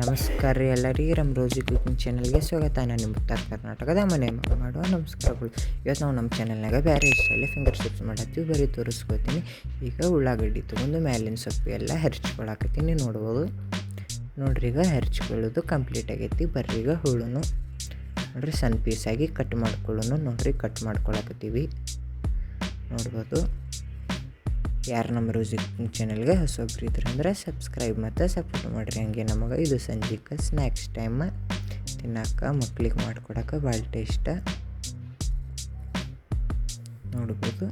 ನಮಸ್ಕಾರ ರೀ ಎಲ್ಲರಿಗೆ ನಮ್ಮ ರೋಜಿ ಕುಕಿಂಗ್ ಚಾನಲ್ಗೆ ಸ್ವಾಗತ. ನಾನು ನಿಮ್ಮ ಉತ್ತರ ಕರ್ನಾಟಕದ ಮನೆ ಮಗ ಮಾಡುವ ನಮಸ್ಕಾರಗಳು. ಇವತ್ತು ನಾವು ನಮ್ಮ ಚಾನಲ್ನಾಗ ಬೇರೆ ಸ್ಟೈಲಿ ಫಿಂಗರ್ ಚಿಪ್ಸ್ ಮಾಡತ್ತೀವಿ, ಬರೀ ತೋರಿಸ್ಕೊತೀನಿ. ಈಗ ಉಳ್ಳಾಗಡ್ಡಿ ತೊಗೊಂಡು ಮ್ಯಾಲಿನ ಸೊಪ್ಪು ಎಲ್ಲ ಹೆರ್ಚ್ಕೊಳಕತ್ತೀನಿ. ನೋಡ್ರಿ ಈಗ ಹೆರ್ಚ್ಕೊಳ್ಳೋದು ಕಂಪ್ಲೀಟ್ ಆಗೈತಿ. ಬರ್ರಿ ಈಗ ಹುಳುನು ನೋಡ್ರಿ ಸಣ್ಣ ಪೀಸಾಗಿ ಕಟ್ ಮಾಡ್ಕೊಳ್ಳೋನು. ನೋಡ್ರಿ ಕಟ್ ಮಾಡ್ಕೊಳಕತ್ತೀವಿ. ನೋಡ್ಬೋದು. ಯಾರು ನಮ್ಮ ರೋಜಿ ಕುಕಿಂಗ್ ಚಾನಲ್ಗೆ ಹೊಸೊಬ್ರು ಇದ್ರೆ ಅಂದರೆ ಸಬ್ಸ್ಕ್ರೈಬ್ ಮತ್ತು ಸಪೋರ್ಟ್ ಮಾಡಿರಿ. ಹಂಗೆ ನಮಗೆ ಇದು ಸಂಜೆಗೆ ಸ್ನ್ಯಾಕ್ಸ್ ಟೈಮ್ ತಿನ್ನೋಕೆ ಮಕ್ಳಿಗೆ ಮಾಡ್ಕೊಡೋಕೆ ಭಾಳ ಟೇಸ್ಟ. ನೋಡ್ಬೋದು.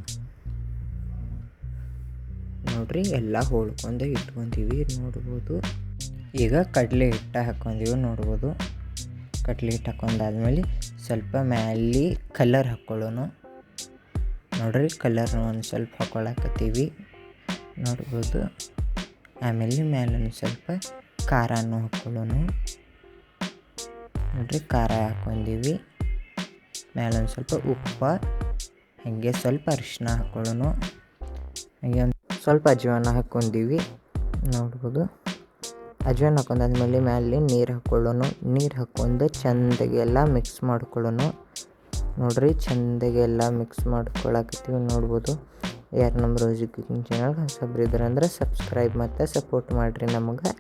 ನೋಡ್ರಿ ಎಲ್ಲ ಹೋಳ್ಕೊಂಡು ಇಟ್ಕೊಂತೀವಿ. ನೋಡ್ಬೋದು. ಈಗ ಕಡಲೆ ಹಿಟ್ಟು ಹಾಕ್ಕೊಂತೀವಿ. ನೋಡ್ಬೋದು. ಕಡಲೆ ಹಿಟ್ಟು ಹಾಕೊಂಡಾದ್ಮೇಲೆ ಸ್ವಲ್ಪ ಮ್ಯಾಲೆ ಕಲರ್ ಹಾಕ್ಕೊಳ್ಳೋನು. ನೋಡ್ರಿ ಕಲರ್ನ ಒಂದು ಸ್ವಲ್ಪ ಹಾಕ್ಕೊಳಕತ್ತೀವಿ. ನೋಡ್ಬೋದು. ಆಮೇಲೆ ಮೇಲೆ ಒಂದು ಸ್ವಲ್ಪ ಖಾರನೂ ಹಾಕ್ಕೊಳ್ಳೋನು. ನೋಡ್ರಿ ಖಾರ ಹಾಕ್ಕೊಂಡೀವಿ. ಮೇಲೆ ಒಂದು ಸ್ವಲ್ಪ ಉಪ್ಪು, ಹಾಗೆ ಸ್ವಲ್ಪ ಅರಿಶಿನ ಹಾಕ್ಕೊಳ್ಳೋನು. ಹಾಗೆ ಒಂದು ಸ್ವಲ್ಪ ಅಜ್ವಾನ ಹಾಕ್ಕೊಂಡೀವಿ. ನೋಡ್ಬೋದು. ಅಜ್ವಾನ ಹಾಕೊಂಡಾದ್ಮೇಲೆ ಮೇಲೆ ನೀರು ಹಾಕ್ಕೊಳ್ಳೋನು. ನೀರು ಹಾಕ್ಕೊಂಡು ಚೆಂದಾಗೆಲ್ಲ ಮಿಕ್ಸ್ ಮಾಡ್ಕೊಳ್ಳೋನು. ನೋಡ್ರಿ ಚೆಂದಾಗೆಲ್ಲ ಮಿಕ್ಸ್ ಮಾಡ್ಕೊಳಕತ್ತೀವಿ. ನೋಡ್ಬೋದು. ಯಾರು ನಮ್ಮ ರೋಜಿ ಕುಕಿಂಗ್ ಚಾನಲ್ ಹೊಸಬ್ರು ಇದ್ರೆ ಅಂದರೆ ಸಬ್ಸ್ಕ್ರೈಬ್ ಮತ್ತು ಸಪೋರ್ಟ್ ಮಾಡಿರಿ ನಮಗೆ.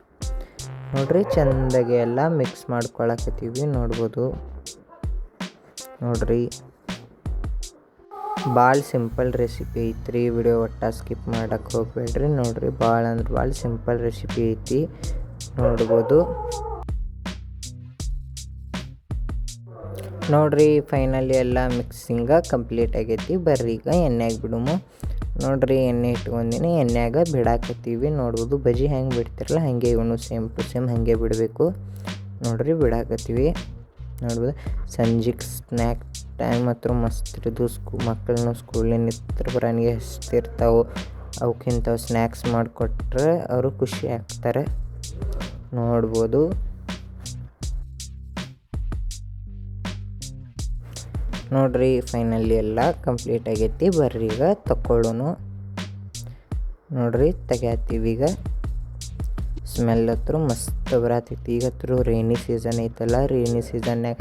ನೋಡ್ರಿ ಚೆಂದಾಗೆ ಎಲ್ಲ ಮಿಕ್ಸ್ ಮಾಡ್ಕೊಳಕತ್ತೀವಿ. ನೋಡ್ಬೋದು. ನೋಡ್ರಿ ಭಾಳ ಸಿಂಪಲ್ ರೆಸಿಪಿ ಐತ್ರಿ. ವಿಡಿಯೋ ಒಟ್ಟು ಸ್ಕಿಪ್ ಮಾಡೋಕ್ಕೆ ಹೋಗ್ಬೇಡ್ರಿ. ನೋಡ್ರಿ ಭಾಳ ಅಂದ್ರೆ ಭಾಳ ಸಿಂಪಲ್ ರೆಸಿಪಿ ಐತಿ. ನೋಡ್ಬೋದು. ನೋಡ್ರಿ ಫೈನಲಿ ಎಲ್ಲ ಮಿಕ್ಸಿಂಗ ಕಂಪ್ಲೀಟ್ ಆಗೈತಿ. ಬರ್ರಿ ಈಗ ಎಣ್ಣೆಗೆ ಬಿಡುಮು. ನೋಡ್ರಿ ಎಣ್ಣೆ ಇಟ್ಕೊಂಡಿನಿ, ಎಣ್ಣೆಯಾಗ ಬಿಡಾಕತ್ತೀವಿ. ನೋಡ್ಬೋದು. ಬಜ್ಜಿ ಹೆಂಗೆ ಬಿಡ್ತಿರಲ್ಲ ಹಾಗೆ ಇವನು ಸೇಮ್ ಟು ಸೇಮ್ ಹಾಗೆ ಬಿಡಬೇಕು. ನೋಡ್ರಿ ಬಿಡಾಕತ್ತೀವಿ. ನೋಡ್ಬೋದು. ಸಂಜೆಗೆ ಸ್ನ್ಯಾಕ್ ಟೈಮ್ ಹತ್ರ ಮಸ್ತ್ ಇರೋದು. ಮಕ್ಕಳನ್ನ ಸ್ಕೂಲಿನ ಬರೋನಿಗೆ ಹಸ್ತಿರ್ತಾವೆ. ಅವಕ್ಕಿಂತ ಸ್ನ್ಯಾಕ್ಸ್ ಮಾಡಿಕೊಟ್ರೆ ಅವರು ಖುಷಿ ಆಗ್ತಾರೆ. ನೋಡ್ಬೋದು. ನೋಡ್ರಿ ಫೈನಲಿ ಎಲ್ಲ ಕಂಪ್ಲೀಟ್ ಆಗೈತಿ. ಬರ್ರಿ ಈಗ ತಗೊಳ್ಳೋನು. ನೋಡ್ರಿ ತೆಗ್ಯಾತೀವಿ. ಈಗ ಸ್ಮೆಲ್ ಹತ್ರ ಮಸ್ತ್ ಬರತೈತಿ. ಈಗ ಹತ್ರ ರೈನಿ ಸೀಸನ್ ಐತಲ್ಲ, ರೈನಿ ಸೀಸನ್ನಾಗ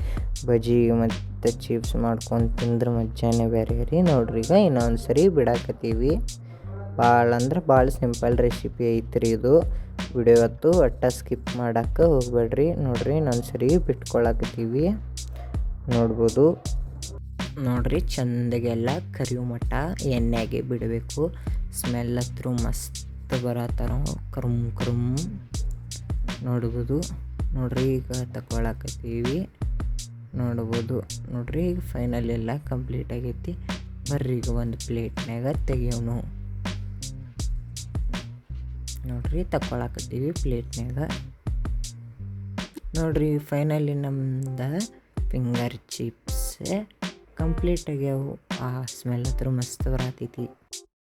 ಬಜ್ಜಿ ಮತ್ತು ಚಿಪ್ಸ್ ಮಾಡ್ಕೊಂಡು ತಿಂದ್ರೆ ಮಜಾನೇ ಬೇರೆ ರೀ. ನೋಡ್ರಿ ಈಗ ಇನ್ನೊಂದು ಸರಿ ಬಿಡಾಕತ್ತೀವಿ. ಭಾಳ ಅಂದ್ರೆ ಭಾಳ ಸಿಂಪಲ್ ರೆಸಿಪಿ ಐತ್ರಿ ಇದು. ವಿಡಿಯೋ ಹೊತ್ತು ಒಟ್ಟು ಸ್ಕಿಪ್ ಮಾಡೋಕ್ಕೆ ಹೋಗ್ಬೇಡ್ರಿ. ನೋಡ್ರಿ ಇನ್ನೊಂದು ಸರಿ ಬಿಟ್ಕೊಳಕತ್ತೀವಿ. ನೋಡ್ಬೋದು. ನೋಡ್ರಿ ಚೆಂದಾಗೆಲ್ಲ ಕರಿಯೋ ಮಟ್ಟ ಎಣ್ಣೆಗೆ ಬಿಡಬೇಕು. ಸ್ಮೆಲ್ ಹತ್ರ ಮಸ್ತ್ ಬರತ್ತಾರ ಕರುಮ್. ನೋಡ್ಬೋದು. ನೋಡ್ರಿ ಈಗ ತಗೊಳಕತ್ತೀವಿ. ನೋಡ್ಬೋದು. ನೋಡ್ರಿ ಈಗ ಫೈನಲ್ ಎಲ್ಲ ಕಂಪ್ಲೀಟ್ ಆಗೈತಿ. ಬರ್ರಿ ಈಗ ಒಂದು ಪ್ಲೇಟ್ನಾಗ ತೆಗಿಯೋನು. ನೋಡ್ರಿ ತಗೊಳಕತ್ತೀವಿ ಪ್ಲೇಟ್ನಾಗ. ನೋಡ್ರಿ ಫೈನಲಿ ನಮ್ದು ಫಿಂಗರ್ ಚಿಪ್ಸ್ ಕಂಪ್ಲೀಟ್ ಆಗ್ಯಾವು. ಆ ಸ್ಮೆಲ್ ಹತ್ರ ಮಸ್ತ್ ಬರತೈತಿ.